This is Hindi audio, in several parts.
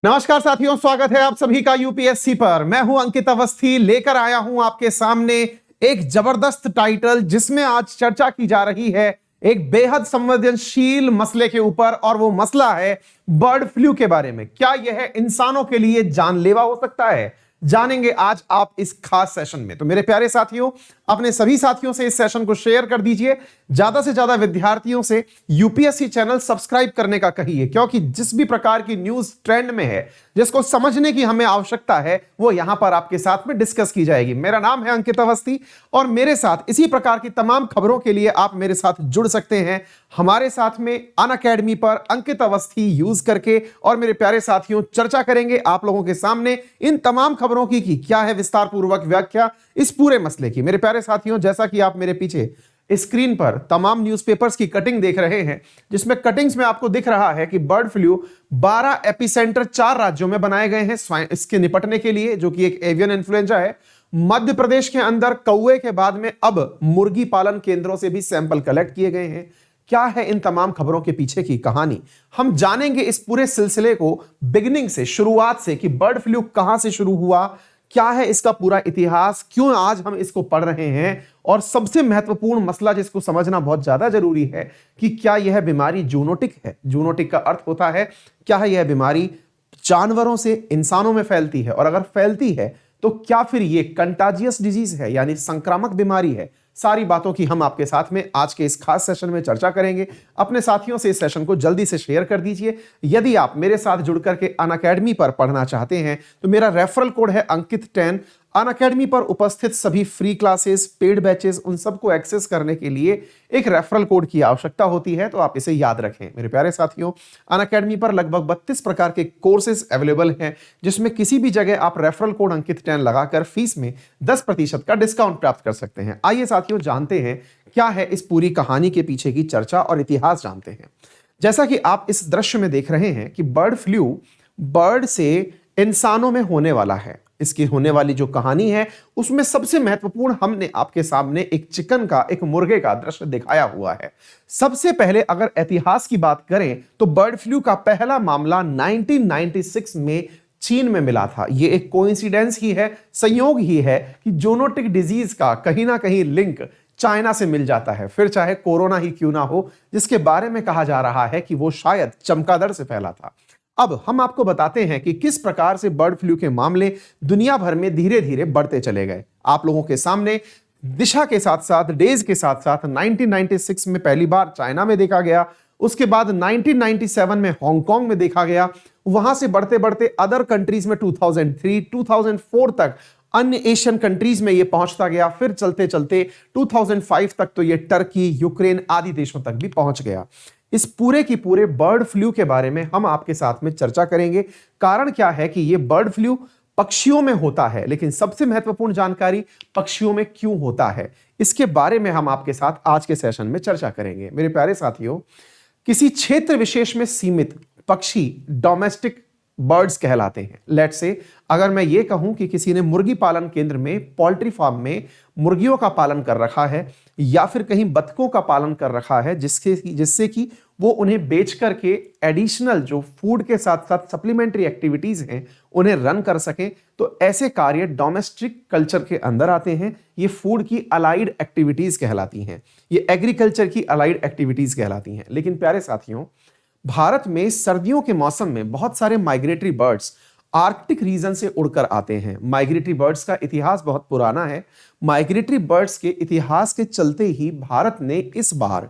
नमस्कार साथियों, स्वागत है आप सभी का यूपीएससी पर। मैं हूं अंकित अवस्थी, लेकर आया हूं आपके सामने एक जबरदस्त टाइटल जिसमें आज चर्चा की जा रही है एक बेहद संवेदनशील मसले के ऊपर, और वो मसला है बर्ड फ्लू के बारे में। क्या यह इंसानों के लिए जानलेवा हो सकता है, जानेंगे आज आप इस खास सेशन में। तो मेरे प्यारे साथियों, अपने सभी साथियों से इस सेशन को शेयर कर दीजिए, ज्यादा से ज्यादा विद्यार्थियों से यूपीएससी चैनल सब्सक्राइब करने का कहिए, क्योंकि जिस भी प्रकार की न्यूज ट्रेंड में है, जिसको समझने की हमें आवश्यकता है, वो यहां पर आपके साथ में डिस्कस की जाएगी। मेरा नाम है अंकित अवस्थी, और मेरे साथ इसी प्रकार की तमाम खबरों के लिए आप मेरे साथ जुड़ सकते हैं हमारे साथ में अनअकैडमी पर अंकित अवस्थी यूज करके। और मेरे प्यारे साथियों, चर्चा करेंगे आप लोगों के सामने इन तमाम खबरों की कि क्या है विस्तार पूर्वक व्याख्या इस पूरे मसले की। मेरे प्यारे साथियों, जैसा कि आप मेरे पीछे स्क्रीन पर तमाम न्यूज़पेपर्स की कटिंग देख रहे हैं, जिसमें कटिंग्स में आपको दिख रहा है कि बर्ड फ्लू 12 एपिसेंटर 4 राज्यों में बनाए गए हैं इसके निपटने के लिए, जो कि एक एवियन इन्फ्लुएंजा है। मध्य प्रदेश के अंदर कौवे के बाद में अब मुर्गी पालन केंद्रों से भी सैंपल कलेक्ट किए गए हैं। क्या है इन तमाम खबरों के पीछे की कहानी, हम जानेंगे इस पूरे सिलसिले को बिगिनिंग से, शुरुआत से, कि बर्ड फ्लू कहां से शुरू हुआ, क्या है इसका पूरा इतिहास, क्यों आज हम इसको पढ़ रहे हैं, और सबसे महत्वपूर्ण मसला जिसको समझना बहुत ज्यादा जरूरी है कि क्या यह बीमारी जूनोटिक है। जूनोटिक का अर्थ होता है क्या है यह बीमारी जानवरों से इंसानों में फैलती है, और अगर फैलती है तो क्या फिर यह कंटाजियस डिजीज है, यानी संक्रामक बीमारी है। सारी बातों की हम आपके साथ में आज के इस खास सेशन में चर्चा करेंगे। अपने साथियों से इस सेशन को जल्दी से शेयर कर दीजिए। यदि आप मेरे साथ जुड़ करके अनअकैडमी पर पढ़ना चाहते हैं तो मेरा रेफरल कोड है अंकित10। अनअकैडमी पर उपस्थित सभी फ्री क्लासेस, पेड बैचेस, उन सबको एक्सेस करने के लिए एक रेफरल कोड की आवश्यकता होती है, तो आप इसे याद रखें। मेरे प्यारे साथियों, अनअकैडमी पर लगभग 32 प्रकार के कोर्सेज अवेलेबल हैं, जिसमें किसी भी जगह आप रेफरल कोड अंकित10 लगाकर फीस में 10% का डिस्काउंट प्राप्त कर सकते हैं। आइए साथियों, जानते हैं क्या है इस पूरी कहानी के पीछे की चर्चा और इतिहास जानते हैं। जैसा कि आप इस दृश्य में देख रहे हैं कि बर्ड फ्लू बर्ड से इंसानों में होने वाला है। इसकी होने वाली जो कहानी है उसमें सबसे महत्वपूर्ण हमने आपके सामने एक चिकन का, एक मुर्गे का दृश्य दिखाया हुआ है। सबसे पहले अगर इतिहास की बात करें तो बर्ड फ्लू का पहला मामला 1996 में चीन में मिला था। यह एक कोइंसिडेंस ही है, संयोग ही है कि जूनोटिक डिजीज का कहीं ना कहीं लिंक चाइना से मिल जाता है, फिर चाहे कोरोना ही क्यों ना हो, जिसके बारे में कहा जा रहा है कि वो शायद चमगादड़ से फैला था। अब हम आपको बताते हैं कि किस प्रकार से बर्ड फ्लू के मामले दुनिया भर में धीरे धीरे बढ़ते चले गए। आप लोगों के सामने दिशा के साथ साथ, डेज के साथ साथ 1996 में पहली बार चाइना में देखा गया, उसके बाद 1997 में हांगकांग में देखा गया, वहां से बढ़ते बढ़ते अदर कंट्रीज में 2003, 2004 तक अन्य एशियन कंट्रीज में यह पहुंचता गया, फिर चलते चलते 2005 तक तो यह टर्की, यूक्रेन आदि देशों तक भी पहुंच गया। इस पूरे की पूरे बर्ड फ्लू के बारे में हम आपके साथ में चर्चा करेंगे। कारण क्या है कि यह बर्ड फ्लू पक्षियों में होता है, लेकिन सबसे महत्वपूर्ण जानकारी पक्षियों में क्यों होता है, इसके बारे में हम आपके साथ आज के सेशन में चर्चा करेंगे। मेरे प्यारे साथियों, किसी क्षेत्र विशेष में सीमित पक्षी डोमेस्टिक बर्ड्स कहलाते हैं। लेट्स से अगर मैं ये कहूं कि किसी ने मुर्गी पालन केंद्र में, पोल्ट्री फार्म में मुर्गियों का पालन कर रखा है, या फिर कहीं बतखों का पालन कर रखा है, जिससे कि वो उन्हें बेच करके एडिशनल जो फूड के साथ साथ सप्लीमेंट्री एक्टिविटीज हैं उन्हें रन कर सकें, तो ऐसे कार्य डोमेस्टिक कल्चर के अंदर आते हैं। ये फूड की अलाइड एक्टिविटीज कहलाती हैं, ये एग्रीकल्चर की अलाइड एक्टिविटीज कहलाती हैं। लेकिन प्यारे साथियों, भारत में सर्दियों के मौसम में बहुत सारे माइग्रेटरी बर्ड्स आर्कटिक रीजन से उड़कर आते हैं। माइग्रेटरी बर्ड्स का इतिहास बहुत पुराना है। माइग्रेटरी बर्ड्स के इतिहास के चलते ही भारत ने इस बार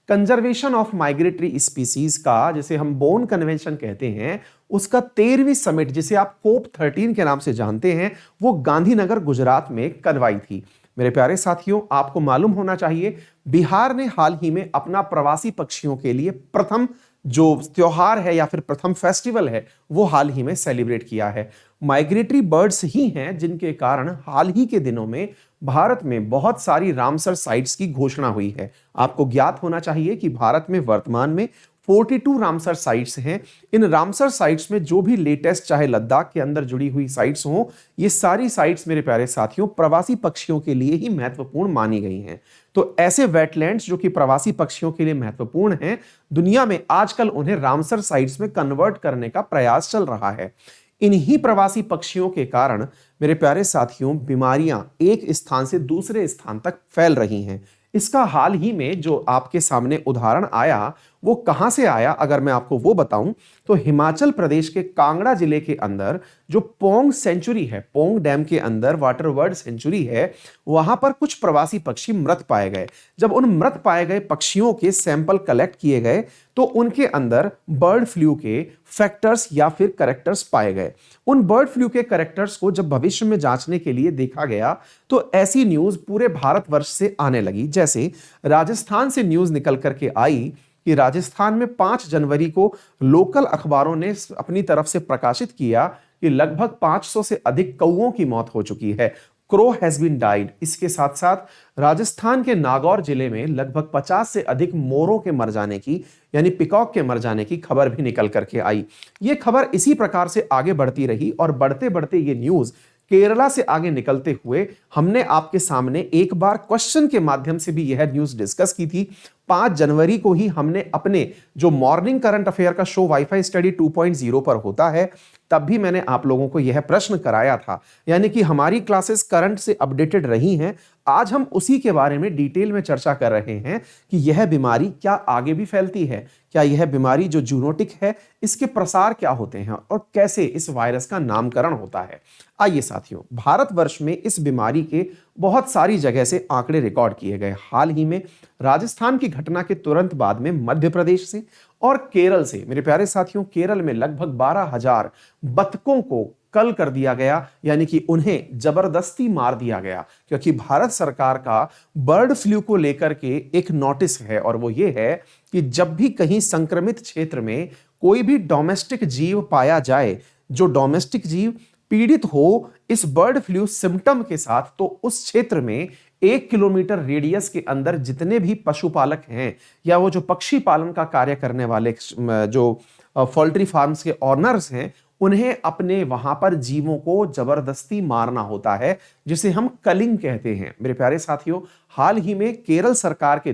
कंजर्वेशन ऑफ माइग्रेटरी स्पीसीज का, जिसे हम बोन कन्वेंशन कहते हैं, उसका 13वीं समिट, जिसे आप कोप 13 के नाम से जानते हैं, वो गांधीनगर गुजरात में करवाई थी। मेरे प्यारे साथियों, आपको मालूम होना चाहिए बिहार ने हाल ही में अपना प्रवासी पक्षियों के लिए प्रथम जो त्योहार है या फिर प्रथम फेस्टिवल है वो हाल ही में सेलिब्रेट किया है। माइग्रेटरी बर्ड्स ही हैं जिनके कारण हाल ही के दिनों में भारत में बहुत सारी रामसर साइट्स की घोषणा हुई है। आपको ज्ञात होना चाहिए कि भारत में वर्तमान में 42 रामसर साइट्स हैं। इन रामसर साइट्स में जो भी लेटेस्ट, चाहे लद्दाख के अंदर जुड़ी हुई साइट्स हों, ये सारी साइट्स मेरे प्यारे साथियों प्रवासी पक्षियों के लिए ही महत्वपूर्ण मानी गई हैं। तो ऐसे वेटलैंड्स जो कि प्रवासी पक्षियों के लिए महत्वपूर्ण हैं, दुनिया में आजकल उन्हें रामसर साइट्स में कन्वर्ट करने का प्रयास चल रहा है। इन्हीं प्रवासी पक्षियों के कारण मेरे प्यारे साथियों बीमारियां एक स्थान से दूसरे स्थान तक फैल रही हैं। इसका हाल ही में जो आपके सामने उदाहरण आया, वो कहां से आया अगर मैं आपको वो बताऊं तो हिमाचल प्रदेश के कांगड़ा जिले के अंदर जो पोंग सेंचुरी है, पोंग डैम के अंदर वाटर बर्ड सेंचुरी है, वहां पर कुछ प्रवासी पक्षी मृत पाए गए। जब उन मृत पाए गए पक्षियों के सैंपल कलेक्ट किए गए तो उनके अंदर बर्ड फ्लू के फैक्टर्स या फिर कैरेक्टर्स पाए गए। उन बर्ड फ्लू के कैरेक्टर्स को जब भविष्य में जांचने के लिए देखा गया तो ऐसी न्यूज पूरे भारतवर्ष से आने लगी। जैसे राजस्थान से न्यूज निकल करके आई कि राजस्थान में 5 जनवरी को लोकल अखबारों ने अपनी तरफ से प्रकाशित किया कि लगभग 500 से अधिक कौओं की मौत हो चुकी है। Crow has been died. इसके साथ साथ राजस्थान के नागौर जिले में लगभग 50 से अधिक मोरों के मर जाने की, यानी पिकॉक के मर जाने की खबर भी निकल करके आई। यह खबर इसी प्रकार से आगे बढ़ती रही और बढ़ते बढ़ते ये न्यूज केरला से आगे निकलते हुए हमने आपके सामने एक बार क्वेश्चन के माध्यम से भी यह न्यूज डिस्कस की थी। 5 जनवरी को ही हमने अपने जो मॉर्निंग करंट अफेयर का शो वाईफाई स्टडी 2.0 पर होता है, तब भी मैंने आप लोगों को यह प्रश्न कराया था, यानी कि हमारी क्लासेस करंट से अपडेटेड रही हैं। आज हम उसी के बारे में डिटेल में चर्चा कर रहे हैं कि यह बीमारी क्या आगे भी फैलती है, क्या यह बीमारी जो जूनोटिक है इसके प्रसार क्या होते हैं और कैसे इस वायरस का नामकरण होता है। आइए साथियों, भारतवर्ष में इस बीमारी के बहुत सारी जगह से आंकड़े रिकॉर्ड किए गए। हाल ही में राजस्थान की घटना के तुरंत बाद में मध्य प्रदेश से और केरल से, मेरे प्यारे साथियों, केरल में लगभग 12,000 बतखों को कल कर दिया गया, यानी कि उन्हें जबरदस्ती मार दिया गया, क्योंकि भारत सरकार का बर्ड फ्लू को लेकर के एक नोटिस है और वो ये है कि जब भी कहीं संक्रमित क्षेत्र में कोई भी डोमेस्टिक जीव पाया जाए, जो डोमेस्टिक जीव पीड़ित हो इस बर्ड फ्लू सिम्टम के साथ, तो उस क्षेत्र में 1 किलोमीटर रेडियस के अंदर जितने भी पशुपालक हैं या वो जो पक्षी पालन का कार्य करने वाले जो पोल्ट्री फार्म्स के ऑनर्स हैं, उन्हें अपने वहां पर जीवों को जबरदस्ती मारना होता है, जिसे हम कलिंग कहते हैं। मेरे प्यारे साथियों, हाल ही में केरल सरकार के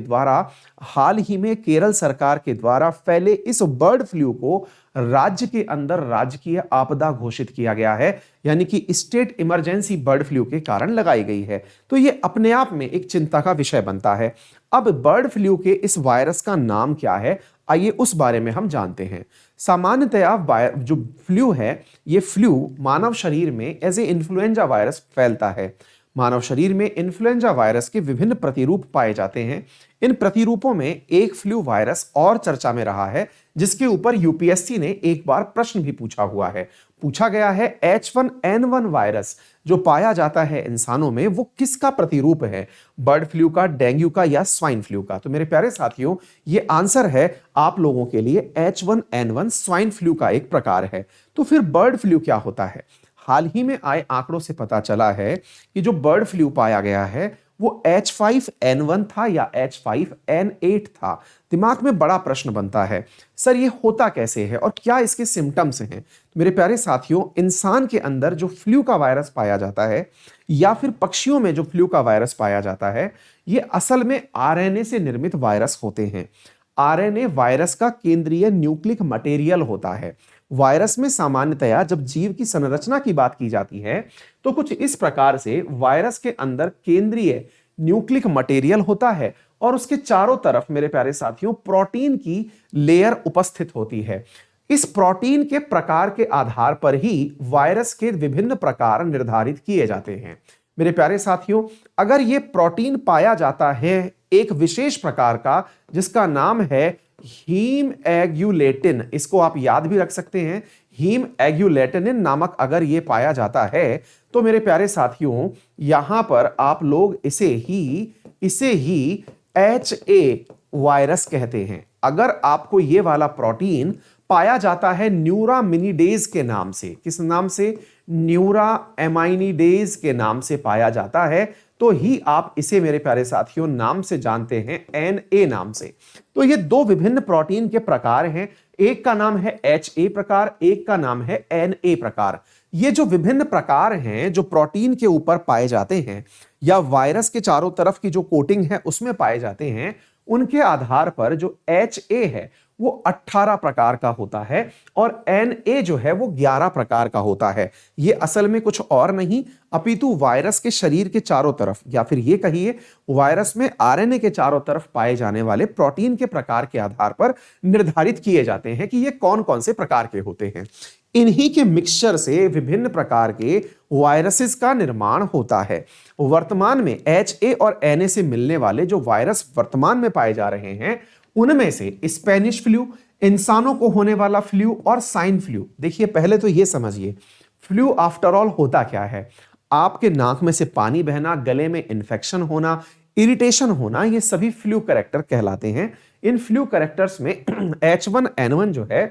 द्वारा फैले इस बर्ड फ्लू को राज्य के अंदर राजकीय आपदा घोषित किया गया है, यानी कि स्टेट इमरजेंसी बर्ड फ्लू के कारण लगाई गई है। तो ये अपने आप में एक चिंता का विषय बनता है। अब बर्ड फ्लू के इस वायरस का नाम क्या है, आइए उस बारे में हम जानते हैं। सामान्यतया जो फ्लू है, ये फ्लू मानव शरीर में एज ए इन्फ्लुएंजा वायरस फैलता है। मानव शरीर में इन्फ्लुएंजा वायरस के विभिन्न प्रतिरूप पाए जाते हैं। इन प्रतिरूपों में एक फ्लू वायरस और चर्चा में रहा है, जिसके ऊपर यूपीएससी ने एक बार प्रश्न भी पूछा हुआ है। पूछा गया है H1N1 वायरस जो पाया जाता है इंसानों में, वो किसका प्रतिरूप है, बर्ड फ्लू का, डेंगू का या स्वाइन फ्लू का। तो मेरे प्यारे साथियों, ये आंसर है आप लोगों के लिए H1N1 स्वाइन फ्लू का एक प्रकार है। तो फिर बर्ड फ्लू क्या होता है? हाल ही में आए आंकड़ों से पता चला है कि जो बर्ड फ्लू पाया गया है वो H5N1 था या H5N8 था। दिमाग में बड़ा प्रश्न बनता है, सर ये होता कैसे है और क्या इसके सिम्टम्स हैं? तो मेरे प्यारे साथियों, इंसान के अंदर जो फ्लू का वायरस पाया जाता है या फिर पक्षियों में जो फ्लू का वायरस पाया जाता है, ये असल में आरएनए से निर्मित वायरस होते हैं। आरएनए वायरस का केंद्रीय न्यूक्लिक मटेरियल होता है। वायरस में सामान्यतया जब जीव की संरचना की बात की जाती है तो कुछ इस प्रकार से वायरस के अंदर केंद्रीय न्यूक्लिक मटेरियल होता है और उसके चारों तरफ, मेरे प्यारे साथियों, प्रोटीन की लेयर उपस्थित होती है। इस प्रोटीन के प्रकार के आधार पर ही वायरस के विभिन्न प्रकार निर्धारित किए जाते हैं। मेरे प्यारे साथियों, अगर यह प्रोटीन पाया जाता है एक विशेष प्रकार का जिसका नाम है हीम एग्युलेटिन, इसको आप याद भी रख सकते हैं, हीम एग्युलेटिनिन नामक अगर ये पाया जाता है तो मेरे प्यारे साथियों, यहां पर आप लोग इसे ही HA वायरस कहते हैं। अगर आपको ये वाला प्रोटीन पाया जाता है न्यूरामिनिडेज के नाम से, किस नाम से? न्यूराएमाइनिडेज के नाम से पाया जाता है, तो ही आप इसे मेरे प्यारे साथियों नाम से जानते हैं, NA नाम से। तो ये दो विभिन्न प्रोटीन के प्रकार हैं, एक का नाम है HA प्रकार, एक का नाम है NA प्रकार। ये जो विभिन्न प्रकार हैं जो प्रोटीन के ऊपर पाए जाते हैं या वायरस के चारों तरफ की जो कोटिंग है उसमें पाए जाते हैं, उनके आधार पर जो HA है वो 18 प्रकार का होता है और NA जो है वो 11 प्रकार का होता है। ये असल में कुछ और नहीं अपितु वायरस के शरीर के चारों तरफ या फिर ये कहिए वायरस में RNA के चारों तरफ पाए जाने वाले प्रोटीन के प्रकार के आधार पर निर्धारित किए जाते हैं कि ये कौन कौन से प्रकार के होते हैं। इन्हीं के मिक्सचर से विभिन्न प्रकार के वायरसेस का निर्माण होता है। वर्तमान में HA और NA से मिलने वाले जो वायरस वर्तमान में पाए जा रहे हैं उनमें से स्पेनिश फ्लू, इंसानों को होने वाला फ्लू और स्वाइन फ्लू। देखिए पहले तो ये समझिए फ्लू आफ्टर ऑल होता क्या है। आपके नाक में से पानी बहना, गले में इंफेक्शन होना, इरिटेशन होना, ये सभी फ्लू कैरेक्टर कहलाते हैं। इन फ्लू कैरेक्टर्स में H1N1 जो है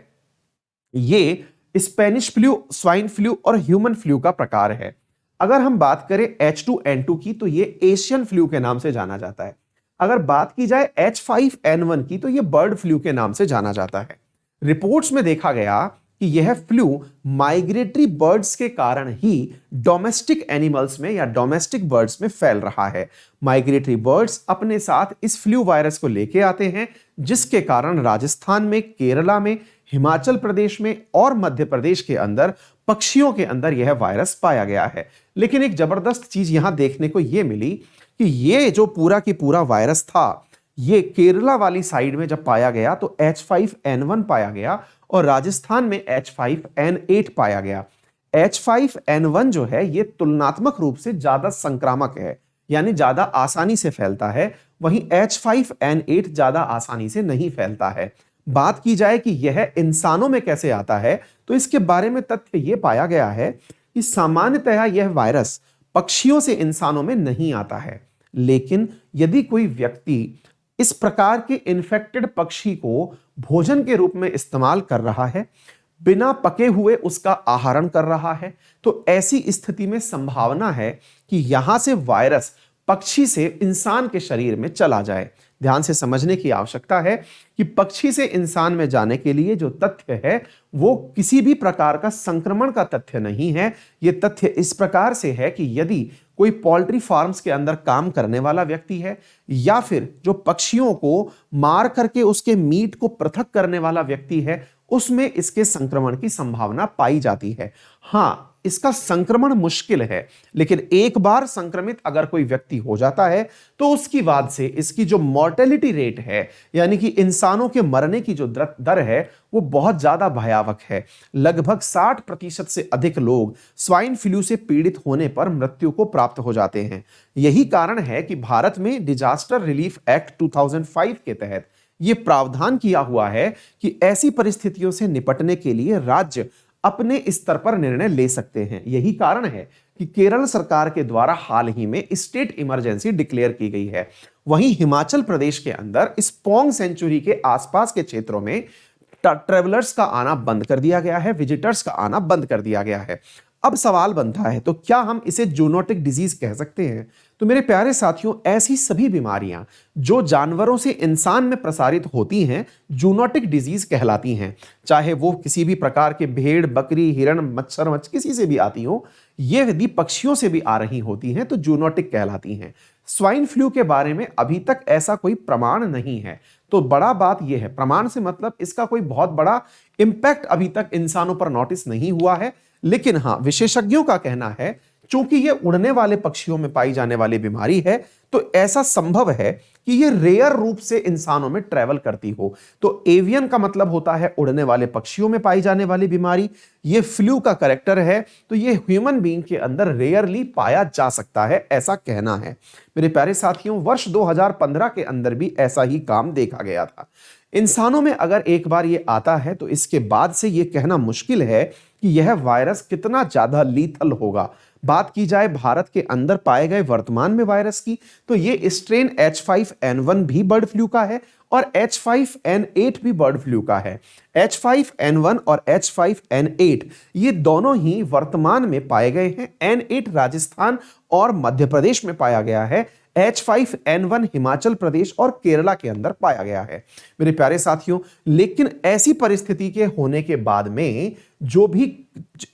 ये स्पेनिश फ्लू, स्वाइन फ्लू और ह्यूमन फ्लू का प्रकार है। अगर हम बात करें H2N2 की तो ये एशियन फ्लू के नाम से जाना जाता है। अगर बात की जाए H5N1 की तो यह बर्ड फ्लू के नाम से जाना जाता है। रिपोर्ट्स में देखा गया कि यह फ्लू माइग्रेटरी बर्ड्स के कारण ही डोमेस्टिक एनिमल्स में या डोमेस्टिक बर्ड्स में फैल रहा है। माइग्रेटरी बर्ड्स अपने साथ इस फ्लू वायरस को लेके आते हैं, जिसके कारण राजस्थान में, केरला में, हिमाचल प्रदेश में और मध्य प्रदेश के अंदर पक्षियों के अंदर यह वायरस पाया गया है। लेकिन एक जबरदस्त चीज यहां देखने को यह मिली कि ये जो पूरा की पूरा वायरस था ये केरला वाली साइड में जब पाया गया तो H5N1 पाया गया और राजस्थान में H5N8 पाया गया। H5N1 जो है ये तुलनात्मक रूप से ज्यादा संक्रामक है, यानी ज्यादा आसानी से फैलता है, वहीं H5N8 ज्यादा आसानी से नहीं फैलता है। बात की जाए कि यह इंसानों में कैसे आता है तो इसके बारे में तथ्य यह पाया गया है कि सामान्यतया यह वायरस पक्षियों से इंसानों में नहीं आता है, लेकिन यदि कोई व्यक्ति इस प्रकार के इन्फेक्टेड पक्षी को भोजन के रूप में इस्तेमाल कर रहा है, बिना पके हुए उसका आहरण कर रहा है, तो ऐसी स्थिति में संभावना है कि यहां से वायरस पक्षी से इंसान के शरीर में चला जाए। ध्यान से समझने की आवश्यकता है कि पक्षी से इंसान में जाने के लिए जो तथ्य है वो किसी भी प्रकार का संक्रमण का तथ्य नहीं है। यह तथ्य इस प्रकार से है कि यदि कोई पोल्ट्री फार्म्स के अंदर काम करने वाला व्यक्ति है या फिर जो पक्षियों को मार करके उसके मीट को पृथक करने वाला व्यक्ति है, उसमें इसके संक्रमण की संभावना पाई जाती है। हां, इसका संक्रमण मुश्किल है, लेकिन एक बार संक्रमित अगर कोई व्यक्ति हो जाता है तो उसकी बाद से इसकी जो मॉर्टेलिटी रेट है, यानी कि इंसानों के मरने की जो दर है वो बहुत ज्यादा भयावह है। लगभग 60% से अधिक लोग स्वाइन फ्लू से पीड़ित होने पर मृत्यु को प्राप्त हो जाते हैं। यही कारण है कि भारत में डिजास्टर रिलीफ एक्ट 2005 के तहत यह प्रावधान किया हुआ है कि ऐसी परिस्थितियों से निपटने के लिए राज्य अपने स्तर पर निर्णय ले सकते हैं। यही कारण है कि केरल सरकार के द्वारा हाल ही में स्टेट इमरजेंसी डिक्लेयर की गई है। वहीं हिमाचल प्रदेश के अंदर इस पोंग सेंचुरी के आसपास के क्षेत्रों में ट्रेवलर्स का आना बंद कर दिया गया है, विजिटर्स का आना बंद कर दिया गया है। अब सवाल बनता है तो क्या हम इसे जूनोटिक डिजीज कह सकते हैं? तो मेरे प्यारे साथियों, ऐसी सभी बीमारियां जो जानवरों से इंसान में प्रसारित होती हैं जूनोटिक डिजीज कहलाती हैं। चाहे वो किसी भी प्रकार के भेड़, बकरी, हिरण, मच्छर किसी से भी आती हो, ये यदि पक्षियों से भी आ रही होती हैं तो जूनोटिक कहलाती हैं। स्वाइन फ्लू के बारे में अभी तक ऐसा कोई प्रमाण नहीं है। तो बड़ा बात यह है, प्रमाण से मतलब इसका कोई बहुत बड़ा इंपैक्ट अभी तक इंसानों पर नोटिस नहीं हुआ है। लेकिन हां, विशेषज्ञों का कहना है चूंकि यह उड़ने वाले पक्षियों में पाई जाने वाली बीमारी है तो ऐसा संभव है कि यह रेयर रूप से इंसानों में ट्रेवल करती हो। तो एवियन का मतलब होता है उड़ने वाले पक्षियों में पाई जाने वाली बीमारी। यह फ्लू का कैरेक्टर है तो यह ह्यूमन बीइंग के अंदर रेयरली पाया जा सकता है, ऐसा कहना है। मेरे प्यारे साथियों, वर्ष 2015 के अंदर भी ऐसा ही काम देखा गया था। इंसानों में अगर एक बार ये आता है तो इसके बाद से यह कहना मुश्किल है कि यह वायरस कितना ज्यादा लीथल होगा। बात की जाए भारत के अंदर पाए गए वर्तमान में वायरस की तो ये स्ट्रेन H5N1 भी बर्ड फ्लू का है और H5N8 भी बर्ड फ्लू का है। H5N1 और H5N8 ये दोनों ही वर्तमान में पाए गए हैं। N8 राजस्थान और मध्य प्रदेश में पाया गया है। H5N1 हिमाचल प्रदेश और केरला के अंदर पाया गया है मेरे प्यारे साथियों। लेकिन ऐसी परिस्थिति के होने के बाद में जो भी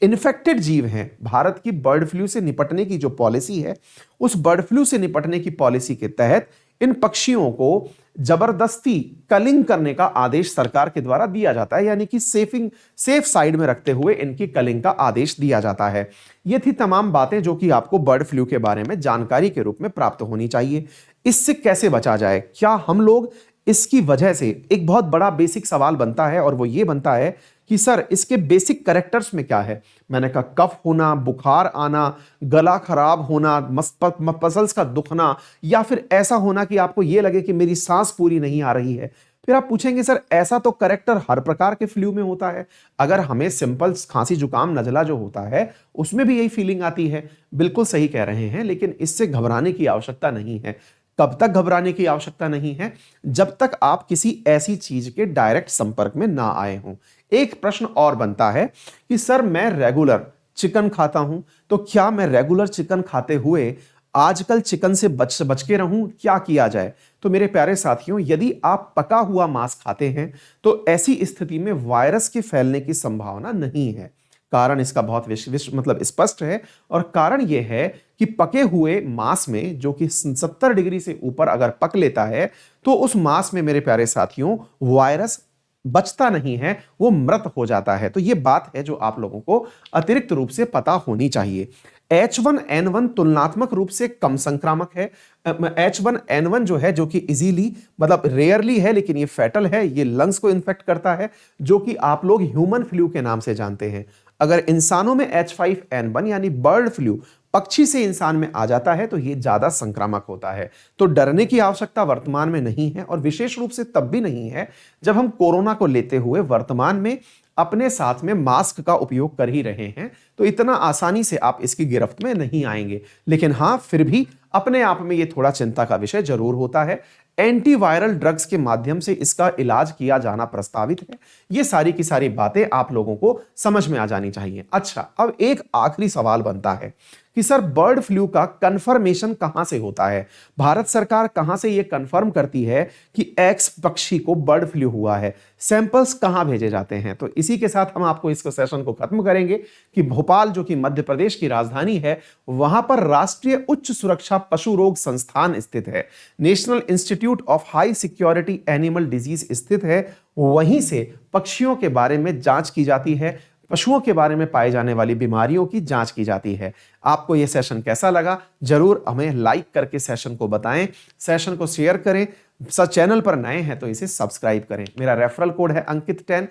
इन्फेक्टेड जीव हैं, भारत की बर्ड फ्लू से निपटने की जो पॉलिसी है, उस बर्ड फ्लू से निपटने की पॉलिसी के तहत इन पक्षियों को जबरदस्ती कलिंग करने का आदेश सरकार के द्वारा दिया जाता है, यानी कि सेफ साइड में रखते हुए इनकी कलिंग का आदेश दिया जाता है। ये थी तमाम बातें जो कि आपको बर्ड फ्लू के बारे में जानकारी के रूप में प्राप्त होनी चाहिए। इससे कैसे बचा जाए, क्या हम लोग इसकी वजह से एक बहुत बड़ा बेसिक सवाल बनता है और वो ये बनता है कि सर इसके बेसिक कैरेक्टर्स में क्या है। मैंने कहा कफ होना, बुखार आना, गला खराब होना, मसल्स का दुखना, या फिर ऐसा होना कि आपको ये लगे कि मेरी सांस पूरी नहीं आ रही है। फिर आप पूछेंगे सर ऐसा तो कैरेक्टर हर प्रकार के फ्लू में होता है, अगर हमें सिंपल खांसी जुकाम नजला जो होता है उसमें भी यही फीलिंग आती है। बिल्कुल सही कह रहे हैं, लेकिन इससे घबराने की आवश्यकता नहीं है। कब तक घबराने की आवश्यकता नहीं है? जब तक आप किसी ऐसी चीज के डायरेक्ट संपर्क में ना आए हों। एक प्रश्न और बनता है कि सर मैं रेगुलर चिकन खाता हूं, तो क्या मैं रेगुलर चिकन खाते हुए आजकल चिकन से बच के रहूं, क्या किया जाए? तो मेरे प्यारे साथियों, यदि आप पका हुआ मांस खाते हैं तो ऐसी स्थिति में वायरस के फैलने की संभावना नहीं है। कारण इसका बहुत मतलब स्पष्ट है, और कारण यह है कि पके हुए मांस में जो कि 70 डिग्री से ऊपर अगर पक लेता है तो उस मांस में मेरे प्यारे साथियों वायरस बचता नहीं है, वो मृत हो जाता है। तो ये बात है जो आप लोगों को अतिरिक्त रूप से पता होनी चाहिए। H1N1 तुलनात्मक रूप से कम संक्रामक है। H1N1 जो है, जो कि इजीली मतलब रेयरली है लेकिन ये फैटल है, ये लंग्स को इन्फेक्ट करता है, जो कि आप लोग ह्यूमन फ्लू के नाम से जानते हैं। अगर इंसानों में H5N1 यानी बर्ड फ्लू पक्षी से इंसान में आ जाता है तो यह ज्यादा संक्रामक होता है। तो डरने की आवश्यकता वर्तमान में नहीं है, और विशेष रूप से तब भी नहीं है जब हम कोरोना को लेते हुए वर्तमान में अपने साथ में मास्क का उपयोग कर ही रहे हैं। तो इतना आसानी से आप इसकी गिरफ्त में नहीं आएंगे। लेकिन हां, फिर भी अपने आप में यह थोड़ा चिंता का विषय जरूर होता है। एंटीवायरल ड्रग्स के माध्यम से इसका इलाज किया जाना प्रस्तावित है। ये सारी की सारी बातें आप लोगों को समझ में आ जानी चाहिए। अच्छा, अब एक आखिरी सवाल बनता है कि सर बर्ड फ्लू का कंफर्मेशन कहां से होता है? भारत सरकार कहां से यह कंफर्म करती है कि एक्स पक्षी को बर्ड फ्लू हुआ है? सैंपल्स कहां भेजे जाते हैं? तो इसी के साथ हम आपको इस सेशन को खत्म करेंगे कि भोपाल, जो कि मध्य प्रदेश की राजधानी है, वहां पर राष्ट्रीय उच्च सुरक्षा पशु रोग संस्थान स्थित है। National institute of high security animal disease स्थित है। वहीं से पक्षियों के बारे में जांच की जाती है, पशुओं के बारे में पाई जाने वाली बीमारियों की जांच की जाती है। आपको यह सेशन कैसा लगा जरूर हमें लाइक करके सेशन को बताएं, सेशन को शेयर करें। चैनल पर नए हैं तो इसे सब्सक्राइब करें। मेरा रेफरल कोड है अंकित 10,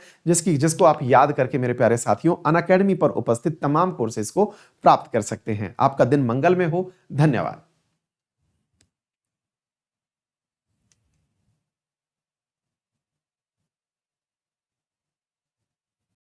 जिसको आप याद करके मेरे प्यारे साथियों अनअकैडमी पर उपस्थित तमाम कोर्सेज को प्राप्त कर सकते हैं। आपका दिन मंगल में हो। धन्यवाद।